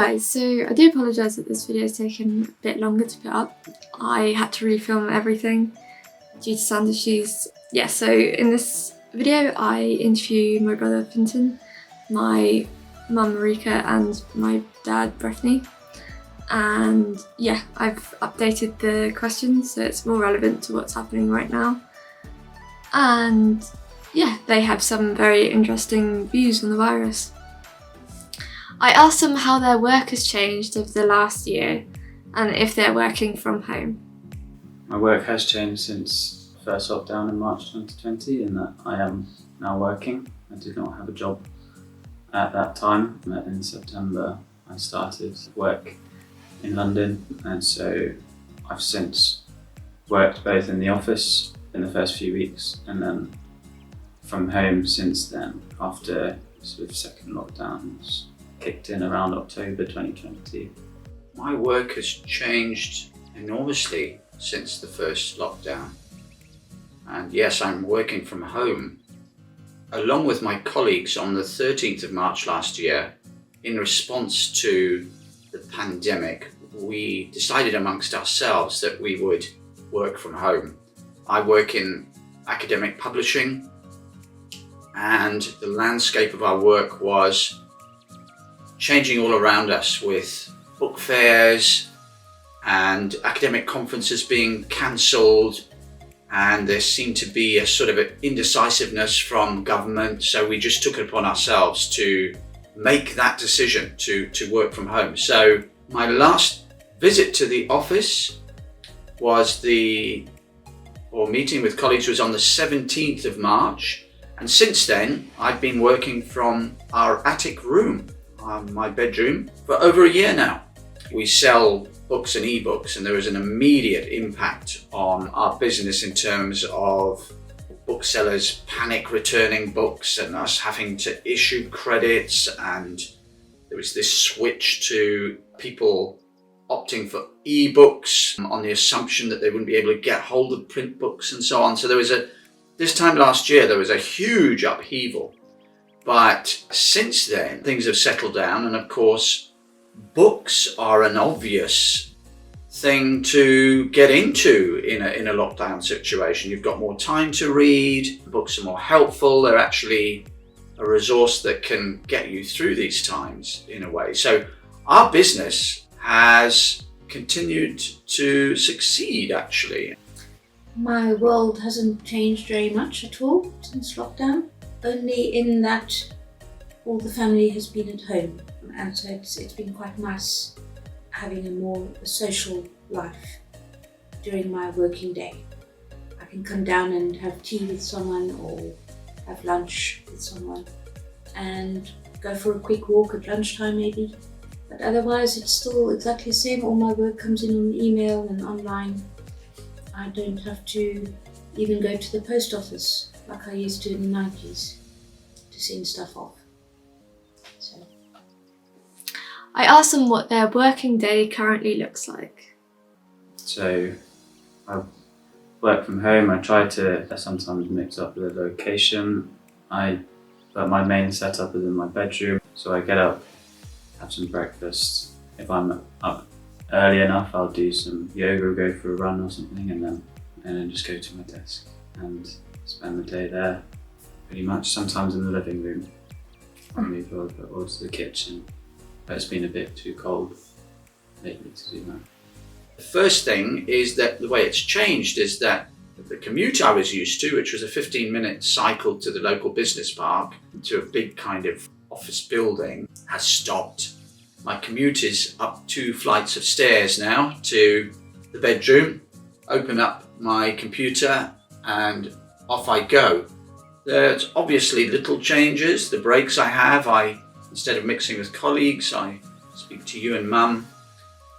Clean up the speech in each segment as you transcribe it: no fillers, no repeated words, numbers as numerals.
guys, so I do apologise that this video is taking a bit longer to put up. I had to refilm everything due to sound issues. Yeah, so in this video I interview my brother Finton, my mum Marika and my dad Breffney. And yeah, I've updated the questions so it's more relevant to what's happening right now. And yeah, they have some very interesting views on the virus. I asked them how their work has changed over the last year and if they're working from home. My work has changed since the first lockdown in March 2020 in that I am now working. I did not have a job at that time. In September I started work in London, and so I've since worked both in the office in the first few weeks and then from home since then, after sort of second lockdowns kicked in around October 2020. My work has changed enormously since the first lockdown. And yes, I'm working from home. Along with my colleagues on the 13th of March last year, in response to the pandemic, we decided amongst ourselves that we would work from home. I work in academic publishing, and the landscape of our work was changing all around us, with book fairs and academic conferences being cancelled, and there seemed to be a sort of an indecisiveness from government, so we just took it upon ourselves to make that decision to work from home. So my last visit to the office meeting with colleagues was on the 17th of March, and since then I've been working from our attic room, my bedroom, for over a year now. We sell books and ebooks, and there is an immediate impact on our business in terms of booksellers panic returning books and us having to issue credits, and there was this switch to people opting for ebooks on the assumption that they wouldn't be able to get hold of print books and so on. So this time last year there was a huge upheaval. But since then, things have settled down, and of course, books are an obvious thing to get into in a lockdown situation. You've got more time to read, books are more helpful, they're actually a resource that can get you through these times in a way. So our business has continued to succeed, actually. My world hasn't changed very much at all since lockdown. Only in that all the family has been at home, and so it's been quite nice having a more social life during my working day. I can come down and have tea with someone or have lunch with someone and go for a quick walk at lunchtime maybe. But otherwise it's still exactly the same. All my work comes in on email and online. I don't have to even go to the post office like I used to in the 90s to send stuff off. So I asked them what their working day currently looks like. So I work from home. I try to sometimes mix up the location, but my main setup is in my bedroom. So I get up, have some breakfast. If I'm up early enough, I'll do some yoga or go for a run or something, and then just go to my desk and spend the day there, pretty much. Sometimes in the living room, I move over or to the kitchen, but it's been a bit too cold lately to do that. The first thing is that the way it's changed is that the commute I was used to, which was a 15-minute cycle to the local business park, to a big kind of office building, has stopped. My commute is up 2 flights of stairs now to the bedroom, open up my computer and off I go. There's obviously little changes. The breaks I have, instead of mixing with colleagues, I speak to you and Mum,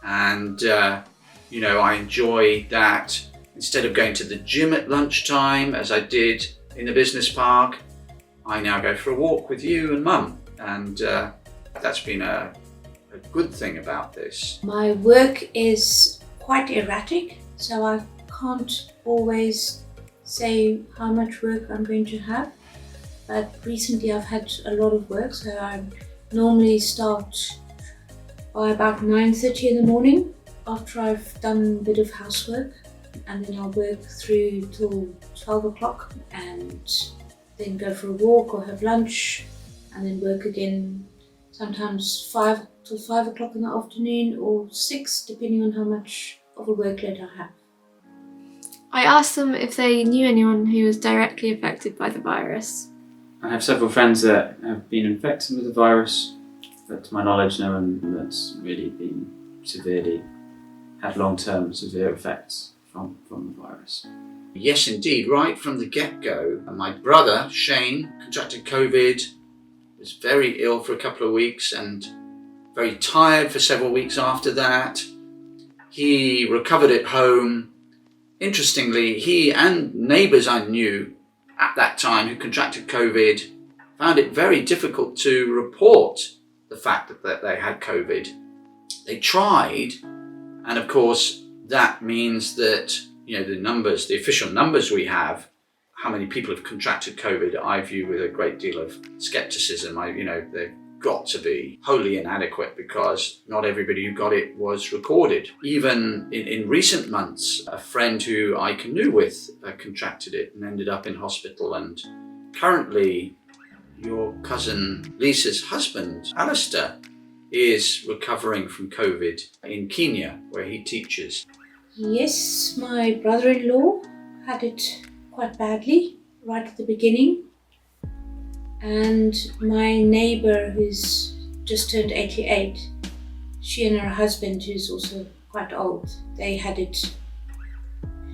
and I enjoy that. Instead of going to the gym at lunchtime, as I did in the business park, I now go for a walk with you and Mum, and that's been a good thing about this. my work is quite erratic, so I can't always say how much work I'm going to have, but recently I've had a lot of work, so I normally start by about 9:30 in the morning after I've done a bit of housework, and then I'll work through till 12 o'clock and then go for a walk or have lunch and then work again, sometimes 5 till 5 o'clock in the afternoon or 6, depending on how much of a workload I have. I asked them if they knew anyone who was directly affected by the virus. I have several friends that have been infected with the virus, but to my knowledge, no one that's really been had long-term severe effects from the virus. Yes, indeed. Right from the get-go, my brother, Shane, contracted COVID, was very ill for a couple of weeks and very tired for several weeks after that. He recovered at home. Interestingly, he and neighbours I knew at that time who contracted COVID found it very difficult to report the fact that they had COVID. They tried, and of course that means that the official numbers we have, how many people have contracted COVID, I view with a great deal of skepticism. They've got to be wholly inadequate because not everybody who got it was recorded. Even in recent months, a friend who I canoe with contracted it and ended up in hospital, and currently your cousin Lisa's husband, Alistair, is recovering from COVID in Kina, where he teaches. Yes, my brother-in-law had it quite badly right at the beginning, and my neighbour who's just turned 88, she and her husband, who's also quite old, they had it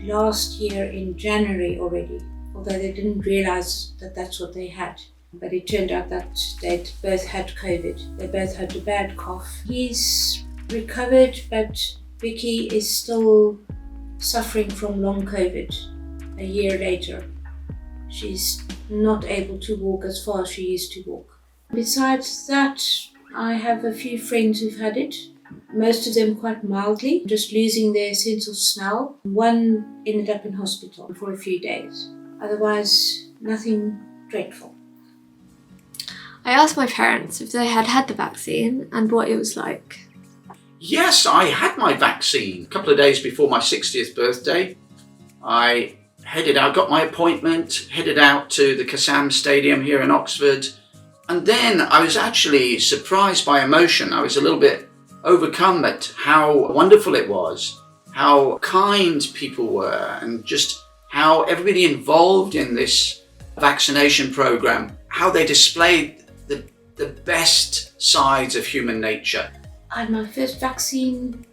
last year in January already, although they didn't realise that that's what they had. But it turned out that they'd both had COVID. They both had a bad cough. He's recovered, but Vicky is still suffering from long COVID a year later. She's not able to walk as far as she used to walk. Besides that, I have a few friends who've had it, most of them quite mildly, just losing their sense of smell. One ended up in hospital for a few days. Otherwise, nothing dreadful. I asked my parents if they had had the vaccine and what it was like. Yes, I had my vaccine a couple of days before my 60th birthday. I got my appointment, headed out to the Kassam Stadium here in Oxford, and then I was actually surprised by emotion. I was a little bit overcome at how wonderful it was, how kind people were, and just how everybody involved in this vaccination program, how they displayed the best sides of human nature. I had my first vaccine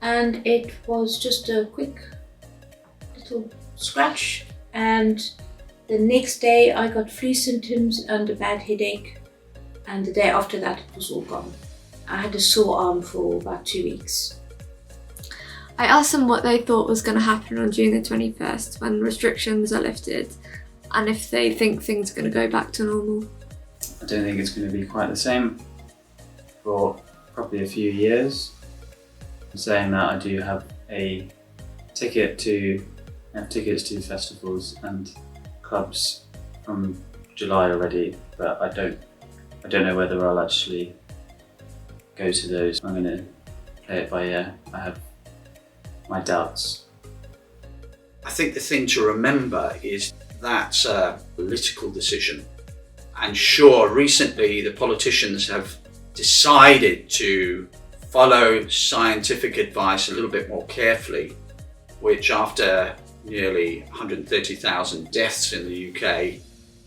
and it was just a quick little scratch, and the next day I got flu symptoms and a bad headache, and the day after that it was all gone. I had a sore arm for about 2 weeks. I asked them what they thought was going to happen on June the 21st when restrictions are lifted, and if they think things are going to go back to normal. I don't think it's going to be quite the same for probably a few years. I'm saying that I do have tickets to festivals and clubs from July already, but I don't know whether I'll actually go to those. I'm going to play it by ear. I have my doubts. I think the thing to remember is that's a political decision. And sure, recently the politicians have decided to follow scientific advice a little bit more carefully, which after nearly 130,000 deaths in the UK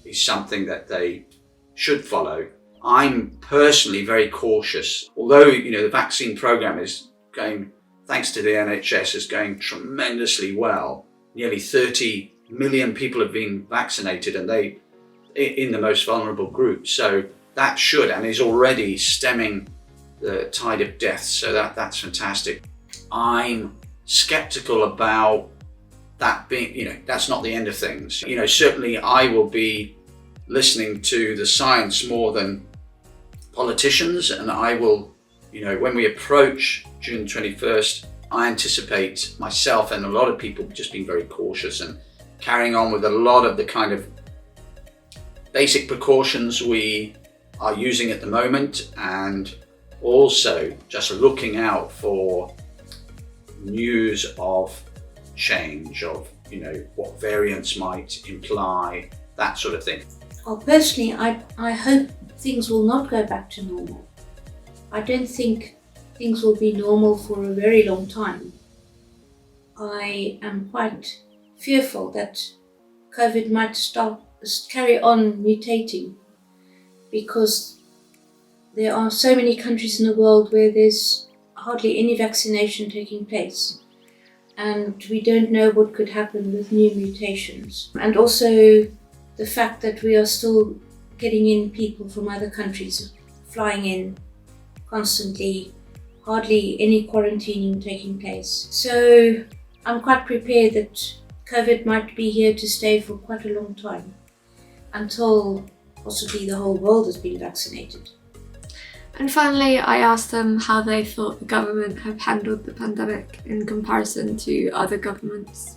is something that they should follow. I'm personally very cautious. Although, the vaccine program is going, thanks to the NHS, is going tremendously well. Nearly 30 million people have been vaccinated, and they in the most vulnerable groups. So that should and is already stemming the tide of deaths. So that's fantastic. I'm skeptical about that being, that's not the end of things. Certainly I will be listening to the science more than politicians, and I will, when we approach June 21st, I anticipate myself and a lot of people just being very cautious and carrying on with a lot of the kind of basic precautions we are using at the moment, and also just looking out for news of change, of what variants might imply, that sort of thing. Well, personally, I hope things will not go back to normal. I don't think things will be normal for a very long time. I am quite fearful that COVID might carry on mutating, because there are so many countries in the world where there's hardly any vaccination taking place, and we don't know what could happen with new mutations. And also the fact that we are still getting in people from other countries, flying in constantly, hardly any quarantining taking place. So I'm quite prepared that COVID might be here to stay for quite a long time, until possibly the whole world has been vaccinated. And finally, I asked them how they thought the government have handled the pandemic in comparison to other governments.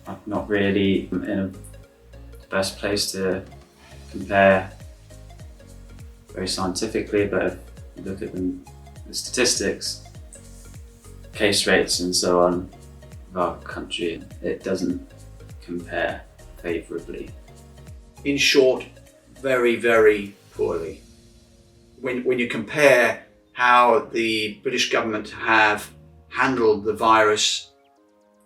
I'm not really in the best place to compare very scientifically, but if you look at the statistics, case rates and so on of our country, it doesn't compare favourably. In short, very, very poorly. When you compare how the British government have handled the virus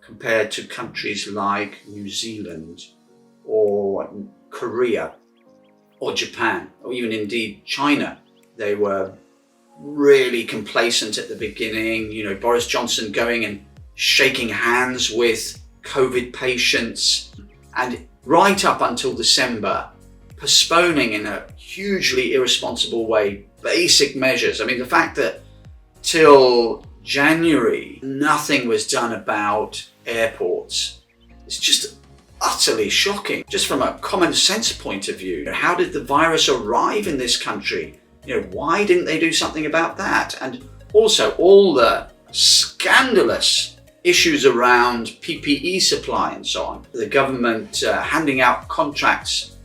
compared to countries like New Zealand or Korea or Japan, or even indeed China, they were really complacent at the beginning. Boris Johnson going and shaking hands with COVID patients, and right up until December, postponing in a hugely irresponsible way basic measures. I mean, the fact that till January nothing was done about airports is just utterly shocking. Just from a common sense point of view, how did the virus arrive in this country? Why didn't they do something about that? And also all the scandalous issues around PPE supply and so on. The government handing out contracts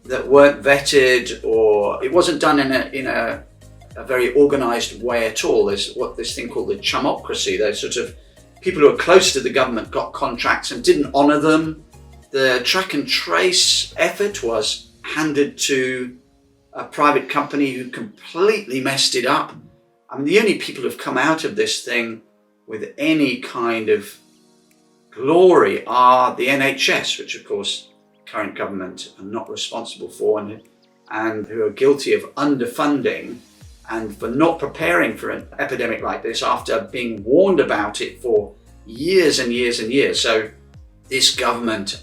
that weren't vetted, or it wasn't done in a very organised way at all. There's this thing called the chumocracy. There's sort of people who are close to the government got contracts and didn't honour them. The track and trace effort was handed to a private company who completely messed it up. I mean, the only people who've come out of this thing with any kind of glory are the NHS, which of course current government are not responsible for, and who are guilty of underfunding and for not preparing for an epidemic like this after being warned about it for years and years and years. So this government,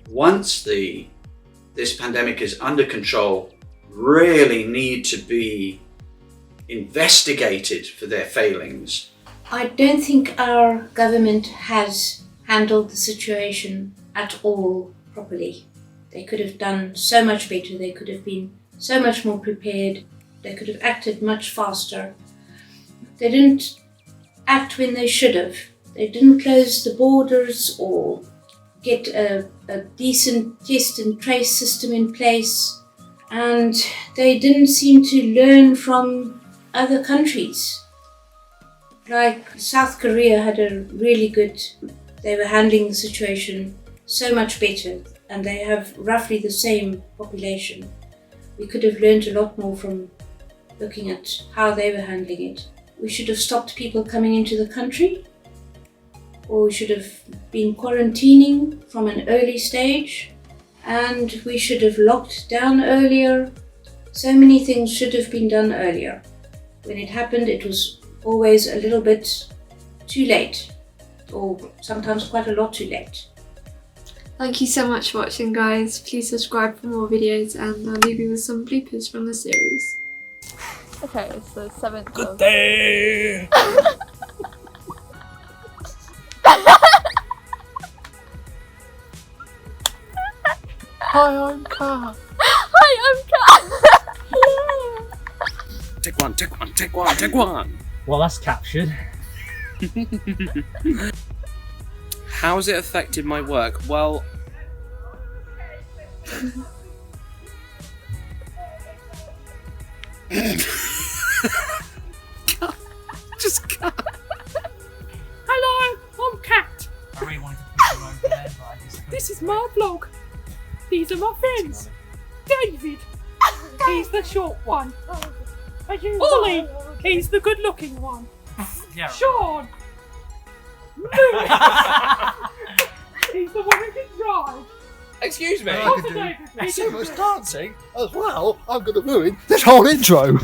once this pandemic is under control, really need to be investigated for their failings. I don't think our government has handled the situation at all properly. They could have done so much better. They could have been so much more prepared. They could have acted much faster. They didn't act when they should have. They didn't close the borders or get a decent test and trace system in place. And they didn't seem to learn from other countries. Like South Korea had they were handling the situation so much better, and they have roughly the same population. We could have learned a lot more from looking at how they were handling it. We should have stopped people coming into the country, or we should have been quarantining from an early stage, and we should have locked down earlier. So many things should have been done earlier. When it happened, it was always a little bit too late, or sometimes quite a lot too late. Thank you so much for watching, guys. Please subscribe for more videos, and I'll leave you with some bloopers from the series. Okay, it's the 7th Good day! Hi, I'm Kat. Hi, I'm Kat! Take one. Well, that's captured. How's it affected my work? Well... Hello, I'm Kat. I really wanted to put you over there, but I just couldn't. This is my vlog. These are my friends. David, he's the short one. Ollie, he's the good-looking one. Yeah. Sean, Lewis, he's the one who can drive. Excuse me. Also David, So much dancing as well. I'm going to ruin this whole intro.